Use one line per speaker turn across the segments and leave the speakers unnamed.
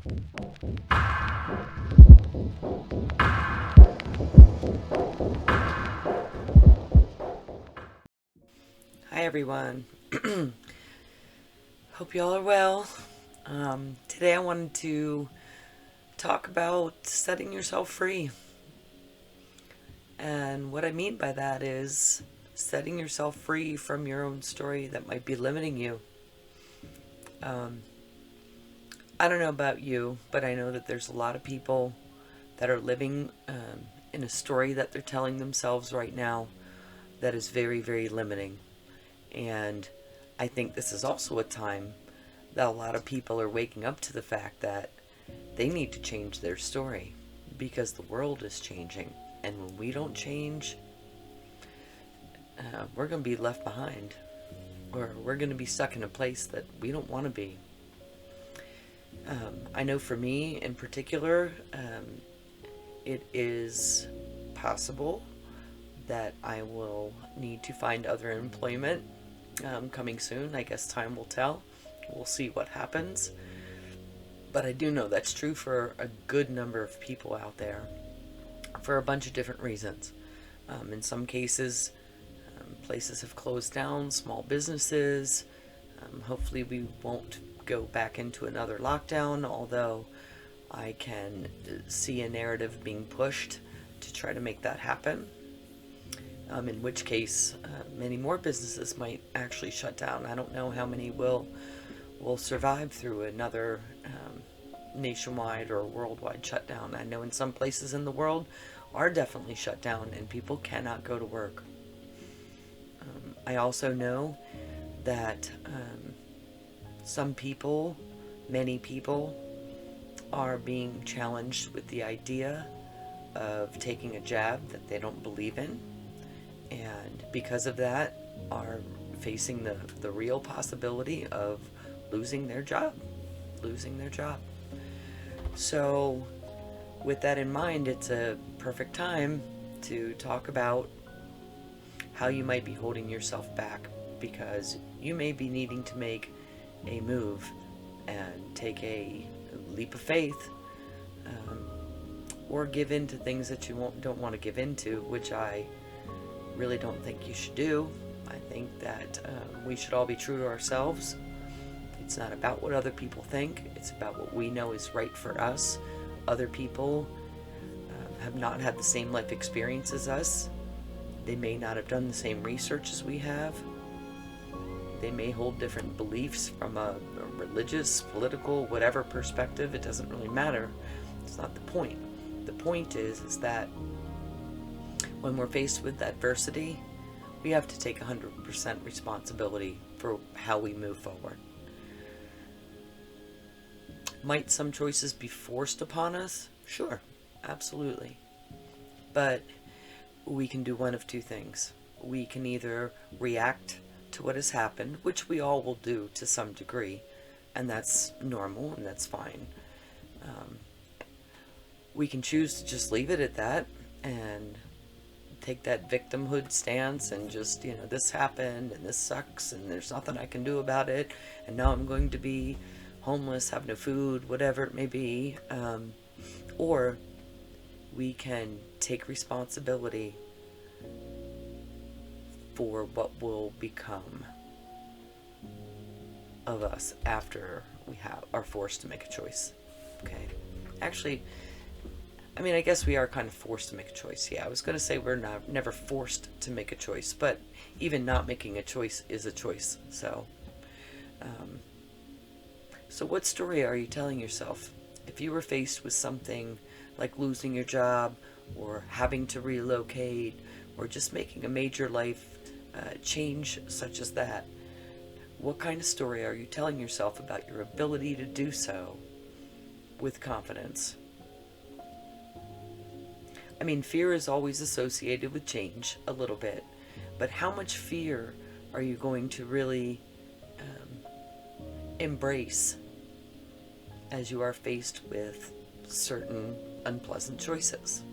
Hi everyone. Hope you all are well. Today I wanted to talk about setting yourself free. And what I mean by that is setting yourself free from your own story that might be limiting you. Um, I don't know about you, but I know that there's a lot of people that are living in a story that they're telling themselves right now that is very, very limiting. And I think this is also a time that a lot of people are waking up to the fact that they need to change their story because the world is changing. And when we don't change, we're going to be left behind, or we're going to be stuck in a place that we don't want to be. I know for me in particular, it is possible that I will need to find other employment coming soon. I guess time will tell. We'll see what happens. But I do know that's true for a good number of people out there for a bunch of different reasons. In some cases, places have closed down, small businesses. Hopefully we won't go back into another lockdown, although I can see a narrative being pushed to try to make that happen. In which case, many more businesses might actually shut down. I don't know how many will survive through another nationwide or worldwide shutdown. I know in some places in the world are definitely shut down and people cannot go to work. I also know that some people, many people, are being challenged with the idea of taking a jab that they don't believe in, and because of that are facing the real possibility of losing their job. So with that in mind, it's a perfect time to talk about how you might be holding yourself back, because you may be needing to make a move and take a leap of faith, or give in to things that you don't want to give into, which I really don't think you should do. I think that we should all be true to ourselves. It's not about what other people think. It's about what we know is right for us. Other people have not had the same life experience as us. They may not have done the same research as we have. They may hold different beliefs from a religious, political, whatever perspective. It doesn't really matter. It's not the point. The point is that when we're faced with adversity, we have to take 100% responsibility for how we move forward. Might some choices be forced upon us? Sure, absolutely. But we can do one of two things. We can either react to what has happened, which we all will do to some degree, and that's normal and that's fine. We can choose to just leave it at that and take that victimhood stance and just, this happened and this sucks and there's nothing I can do about it, and now I'm going to be homeless, have no food, whatever it may be. Or we can take responsibility for what will become of us after we are forced to make a choice. Okay? Actually, I guess we are kind of forced to make a choice. Yeah, I was going to say we're never forced to make a choice, but even not making a choice is a choice. So what story are you telling yourself? If you were faced with something like losing your job, or having to relocate, or just making a major life change such as that, what kind of story are you telling yourself about your ability to do so with confidence? Fear is always associated with change, a little bit, but how much fear are you going to really embrace as you are faced with certain unpleasant choices?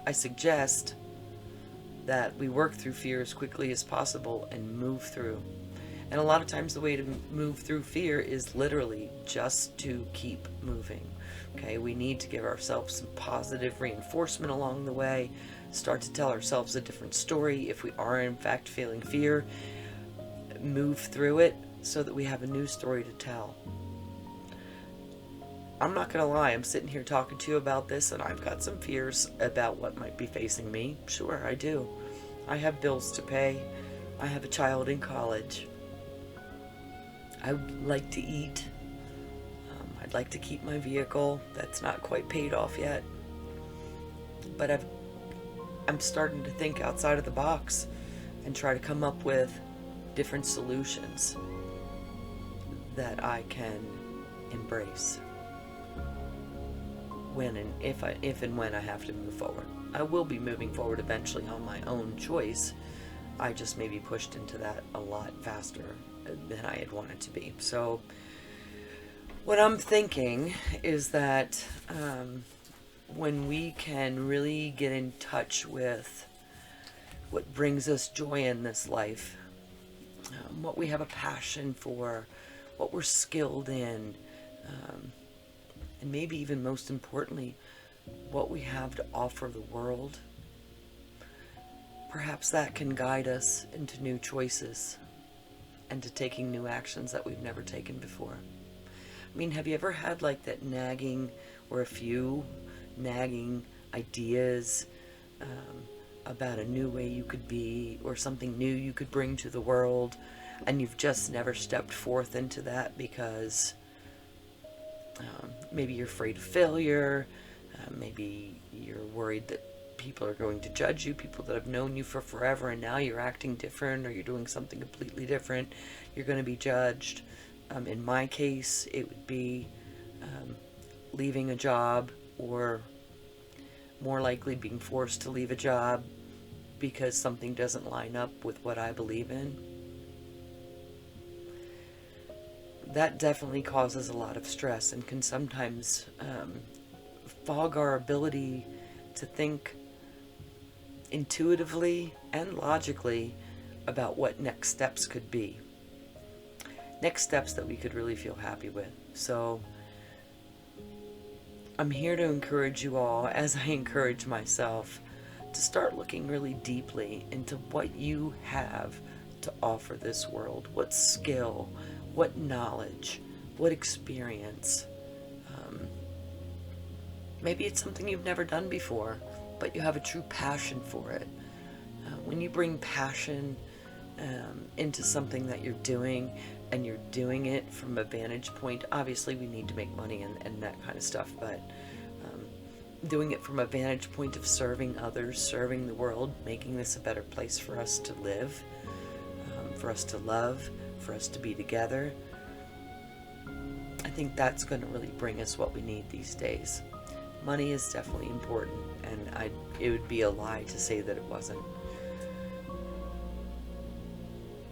I suggest that we work through fear as quickly as possible and move through. And a lot of times the way to move through fear is literally just to keep moving. Okay, we need to give ourselves some positive reinforcement along the way, start to tell ourselves a different story. If we are in fact feeling fear, move through it so that we have a new story to tell. I'm not gonna lie, I'm sitting here talking to you about this and I've got some fears about what might be facing me. Sure, I do. I have bills to pay. I have a child in college. I would like to eat. I'd like to keep my vehicle. That's not quite paid off yet. But I'm starting to think outside of the box and try to come up with different solutions that I can embrace if and when I have to move forward. I will be moving forward eventually on my own choice. I just may be pushed into that a lot faster than I had wanted to be. So what I'm thinking is that when we can really get in touch with what brings us joy in this life, what we have a passion for, what we're skilled in, and maybe even most importantly, what we have to offer the world, perhaps that can guide us into new choices and to taking new actions that we've never taken before. I mean, have you ever had like that nagging or a few nagging ideas about a new way you could be or something new you could bring to the world, and you've just never stepped forth into that because maybe you're afraid of failure, maybe you're worried that people are going to judge you, people that have known you for forever, and now you're acting different or you're doing something completely different, you're going to be judged. In my case, it would be leaving a job, or more likely being forced to leave a job because something doesn't line up with what I believe in. That definitely causes a lot of stress and can sometimes fog our ability to think intuitively and logically about what next steps could be. Next steps that we could really feel happy with. So I'm here to encourage you all, as I encourage myself, to start looking really deeply into what you have to offer this world. What skill, what knowledge, what experience. Maybe it's something you've never done before, but you have a true passion for it. When you bring passion into something that you're doing, and you're doing it from a vantage point, obviously we need to make money and that kind of stuff, but doing it from a vantage point of serving others, serving the world, making this a better place for us to live, for us to love, for us to be together, I think that's going to really bring us what we need these days. Money is definitely important, and it would be a lie to say that it wasn't.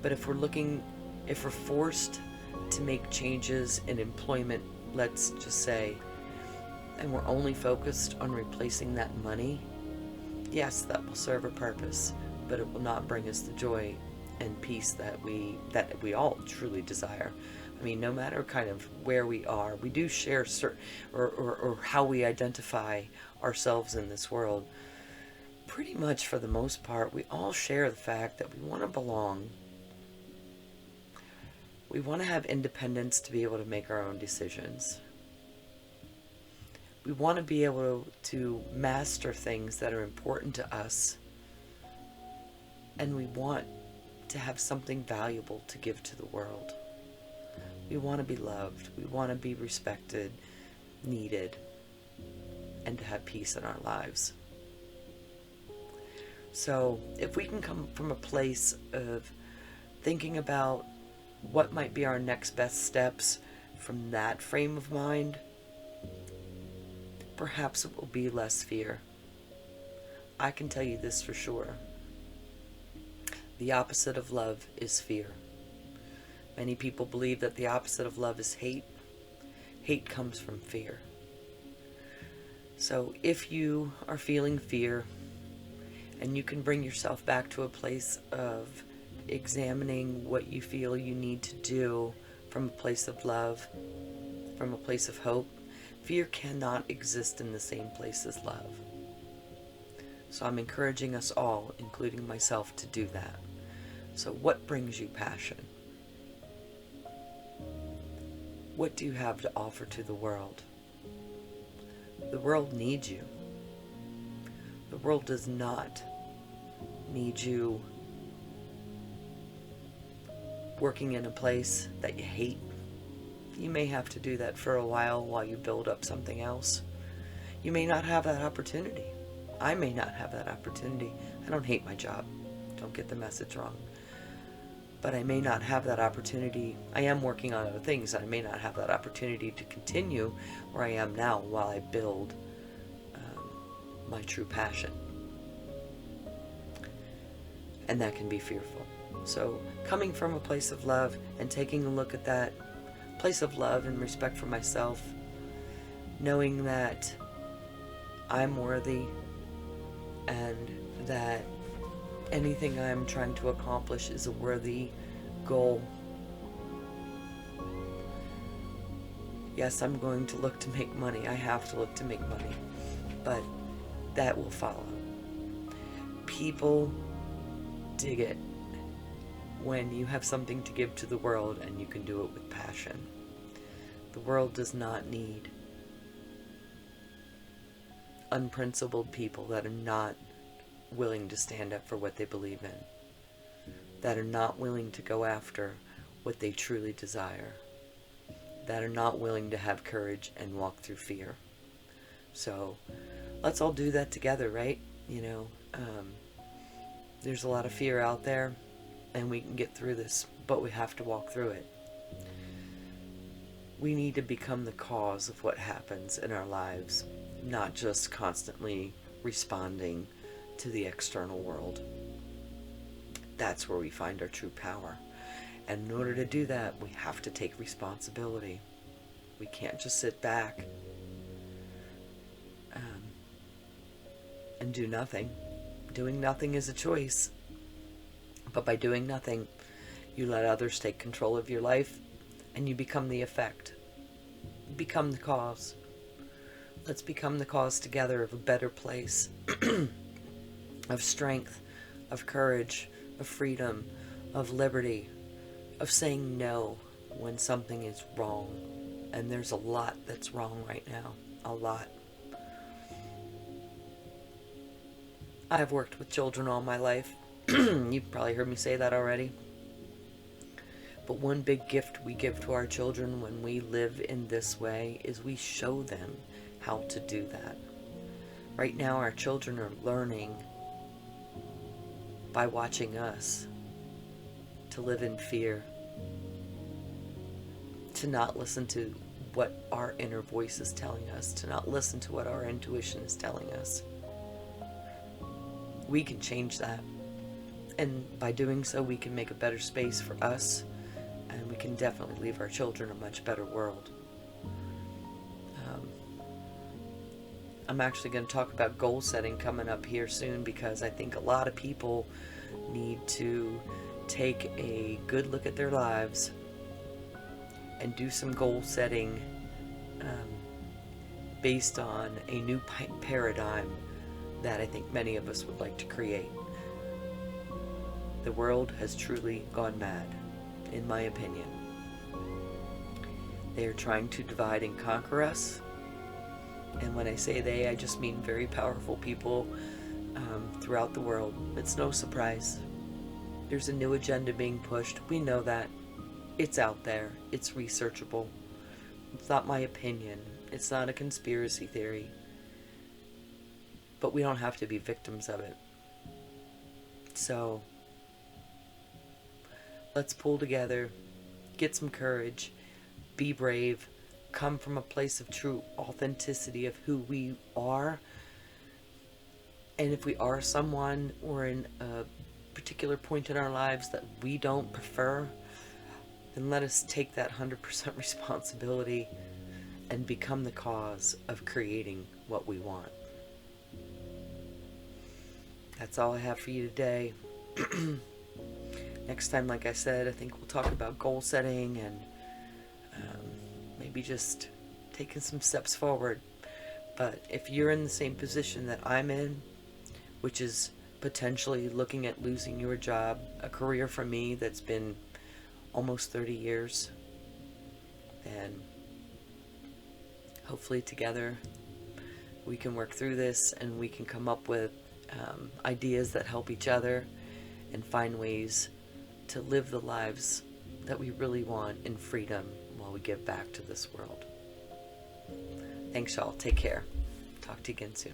But if we're forced to make changes in employment, let's just say, and we're only focused on replacing that money, yes, that will serve a purpose, but it will not bring us the joy and peace that we all truly desire. I mean, no matter kind of where we are, we do share or how we identify ourselves in this world. Pretty much for the most part, we all share the fact that we want to belong. We want to have independence to be able to make our own decisions. We want to be able to master things that are important to us. And we want to have something valuable to give to the world. We want to be loved. We want to be respected, needed, and to have peace in our lives. So if we can come from a place of thinking about what might be our next best steps from that frame of mind, perhaps it will be less fear. I can tell you this for sure. The opposite of love is fear. Many people believe that the opposite of love is hate. Hate comes from fear. So if you are feeling fear, and you can bring yourself back to a place of examining what you feel you need to do from a place of love, from a place of hope. Fear cannot exist in the same place as love. So I'm encouraging us all, including myself, to do that. So what brings you passion? What do you have to offer to the world? The world needs you. The world does not need you working in a place that you hate. You may have to do that for a while you build up something else. You may not have that opportunity. I may not have that opportunity. I don't hate my job. Don't get the message wrong. But I may not have that opportunity. I am working on other things. I may not have that opportunity to continue where I am now while I build my true passion. And that can be fearful. So coming from a place of love and taking a look at that place of love and respect for myself, knowing that I'm worthy and that anything I'm trying to accomplish is a worthy goal. Yes, I'm going to look to make money. I have to look to make money. But that will follow. People dig it when you have something to give to the world and you can do it with passion. The world does not need unprincipled people that are not willing to stand up for what they believe in, that are not willing to go after what they truly desire, that are not willing to have courage and walk through fear. So let's all do that together, right? There's a lot of fear out there, and we can get through this, but we have to walk through it. We need to become the cause of what happens in our lives, not just constantly responding to the external world. That's where we find our true power. And in order to do that, we have to take responsibility. We can't just sit back and do nothing. Doing nothing is a choice. But by doing nothing, you let others take control of your life, and you become the effect. You become the cause. Let's become the cause together of a better place, of strength, of courage, of freedom, of liberty, of saying no when something is wrong. And there's a lot that's wrong right now. A lot. I've worked with children all my life. You've probably heard me say that already. But one big gift we give to our children when we live in this way is we show them how to do that. Right now our children are learning by watching us to live in fear, to not listen to what our inner voice is telling us, to not listen to what our intuition is telling us. We can change that. And by doing so, we can make a better space for us, and we can definitely leave our children a much better world. I'm actually going to talk about goal setting coming up here soon, because I think a lot of people need to take a good look at their lives and do some goal setting based on a new paradigm that I think many of us would like to create. The world has truly gone mad, in my opinion. They are trying to divide and conquer us. And when I say they, I just mean very powerful people throughout the world. It's no surprise. There's a new agenda being pushed. We know that. It's out there. It's researchable. It's not my opinion. It's not a conspiracy theory. But we don't have to be victims of it. So let's pull together, get some courage, be brave, come from a place of true authenticity of who we are. And if we are someone or in a particular point in our lives that we don't prefer, then let us take that 100% responsibility and become the cause of creating what we want. That's all I have for you today. Next time, like I said, I think we'll talk about goal setting and maybe just taking some steps forward. But if you're in the same position that I'm in, which is potentially looking at losing your job, a career for me that's been almost 30 years, then hopefully together we can work through this and we can come up with ideas that help each other and find ways to live the lives that we really want in freedom while we give back to this world. Thanks, y'all. Take care. Talk to you again soon.